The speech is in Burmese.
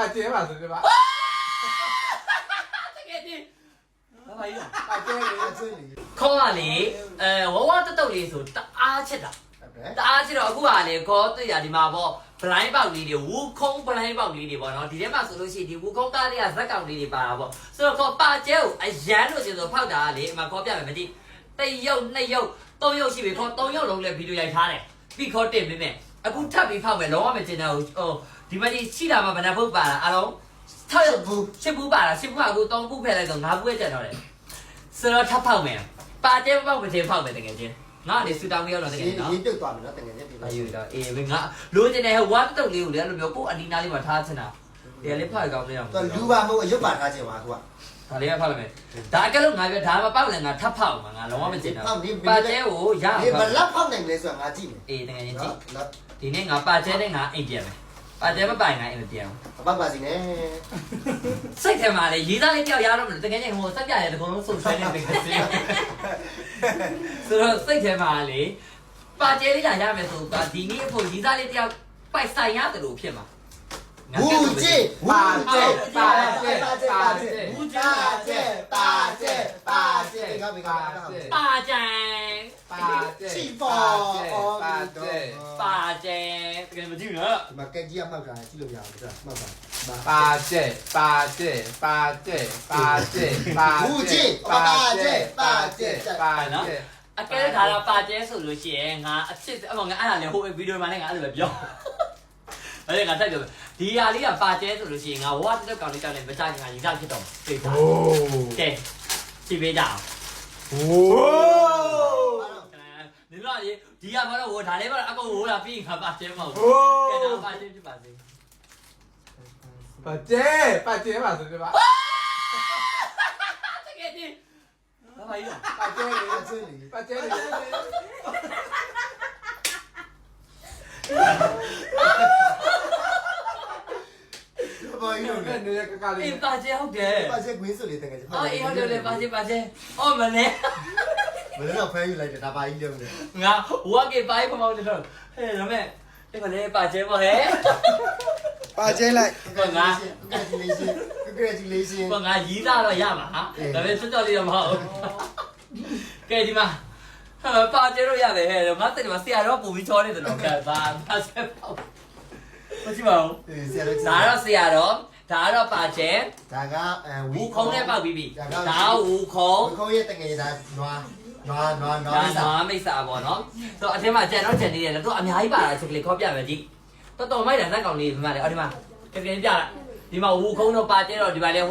把结吧，对吧？这个你，老板用。把结给这里。ခေါ်ပါလေဝတက်တုတ်လေးဆိုတအားချက်တာတအားချက်တော့အခုကလေခေါ်တွေ့ရဒီမှာပေါ့ဘလိုင်းပေါက်လေးတွေဝူခုံးဘလိုင်းပေါက်လေးတွေပေါ့နော်ဒီထဲမှာဆိုလို့ရှိရင်ဒီဝူခုံးသားလေးကဇက်ကောင်လေးတွေပါတာပေါ့ဆိုတော့ခေါ်ပါကျဲကိုအရန်လို့ဆိုဖောက်တာလေအမခေါ်ပြမယ်မကြည့်တစ်ရုပ်နှစ်ရုပ်သုံးရုပ်ရှိပြီခေါ်သုံးရုပ်လုံးလည်းဗီဒီယိုရိုက်ထားတယ်ပြီးခေါ်တင်ပေးမယ်အခုထပ်ပြီးဖောက်မယ်လုံးဝမကျင်တော့ဟိုဒီမကြီးရှိတာမှဘယ်နှဖုတ်ပါလားအားလုံး6ရုပ်10ဘူးပါလား10ဘူးကအခု3ဘူးဖက်လိုက်တော့9ဘူးပဲကျန်တော့တယ်ဆိုတော့ထပ်ဖောက်မယ်ပါကျဲပေါက်မချင်းဖောက်မယ်တကယ်ချင်းငါလေစူတောင်းမရောက်တော့တကယ်နော်ရင်းတုတ်သွားပြီနော်တကယ်ချင်းဒီလို အေးတော့အေးငါလိုချင်တဲ့ဝါတုတ်လေးကိုလည်းအဲ့လိုမျိုးကိုအနီနာလေးမှာထားချင်တာဒီလေးဖောက်ကောင်းလေးအောင်သူလူပါမဟုတ်ရုပ်ပါထားခြင်းပါကွာဒါလေးကဖောက်လိုက်မယ်ဒါကလည်းငါပြောဒါမပေါက်လည်းငါထပ်ဖောက်မှာငါလုံးဝမကျင်တော့ပါကျဲကိုရအောင်ဒီဘလက်ဖောက်နိုင်လဲဆိုတာငါကြည့်မယ်အေးတကယ်ချင်းကြည့်ဒီနေ့ငါပါကျဲနဲ့ငါအိမ်ပြန်မယ်ပါကျဲမပိုင်ငါအိမ်မပြန်ဘူးပတ်ပါစီနဲ့စိတ်ထဲမှာလေရေးသားလေးတယောက်ရတော့မလို့တကယ်ချင်းဟိုစက်ပြရဲတကုံလုံးစုံဆွဲနေပြီဆိုတော့စိတ်ထဲမှာလေပါကျဲလေးရမယ်ဆိုတော့ဒီနေ့အဖို့ရေးသားလေးတယောက်ပိုက်ဆိုင်ရတယ်လို့ဖြစ်မှာဘူးကြည့်ပါကျဲပါကျဲပါကျဲဘူးကြည့်ပါကျဲပါကျဲကဘေကပါကျဲပါကျဲချီပေါ်ပါကျဲပါကျဲတကယ်မကြည့်နော်ဒီမှာကက်ကြီးကမှောက်တာကြည့်လို့ရအောင်ကြာမှောက်တာပါကျဲပါကျဲပါကျဲပါကျဲပါဘူးကြည့်ပါကျဲပါကျဲပါနော်အကဲဒါတော့ပါကျဲဆိုလို့ရှိရင်ငါအချစ်အမောငါအဲ့ဒါလေဟိုဗီဒီယိုမှာလည်းငါအဲ့လိုပဲပြောအဲ့ဒါငါတက်ပြောဒီဟာလေးကပါကျဲဆိုလို့ရှိရင်ငါဝါတက်ကောင်လေးတောင်းနေမကြခင်ငါရီစားဖြစ်တော့သိတာကဲကြည့်ပေးကြအောင်ဒီလိုလေဒီကဘာလို့ဒါလေးဘာလို့အကုန်ဟိုလာပြီးခါပါကျဲမဟုတ်ကဲတော့ပါကျဲဖြစ်ပါစေ把结吧，对吧？这个你，老板用把结给这里，把结给这里。ဘာလို့လဲနေရကကလေးအေးပါကျဲဟုတ်တယ်ပါကျဲကွင်းစုလေးတကယ်ကြီးအော်အေးဟုတ်တယ်လေပါကျဲအော်မလဲမလဲတော့ဖဲယူလိုက်တယ်ဒါပါကြီးလုံးတယ်ငါဝါကေပိုင်းပမောင်းတယ်တော့ဟဲ့ဒါမဲ့ဒီကလေးပါကျဲပေါ့ဟဲ့ပါကျဲလိုက် ငါ congratulation ငါရီးသားတော့ရမှာဟာဒါပေမဲ့စွတ်တော်လေးတော့မဟုတ်ကဲဒီမှာပါကျဲတော့ရတယ်ဟဲ့ငါတက်ဒီမှာဆရာတော့ပုံပြီးချောနေတယ်တော့ကဲပါကျဲပေါ့မကြည့်ပါဘူးဆရာတော့ဒါတော့ဆရာတော့ဒါကတော့ပါကျဲဒါကဝူခုံးနဲ့ပေါက်ပြီးပြီဒါဝူခုံးရဲ့တကယ်ဒါနွားမိတ်စာပေါ့နော်ဆိုတော့အထက်မှာကြံတော့ကြံနေတယ်တော့အများကြီးပါတာချက်လေးခေါ်ပြမယ်ကြည့်တော်တော်မိုက်တယ်ဇက်ကောင်လေးဒီမှာလေအော်ဒီမှာပြပြပြလိုက်ဒီမှာဝူခုံးတော့ပါကျဲတော့ဒီမှာလေ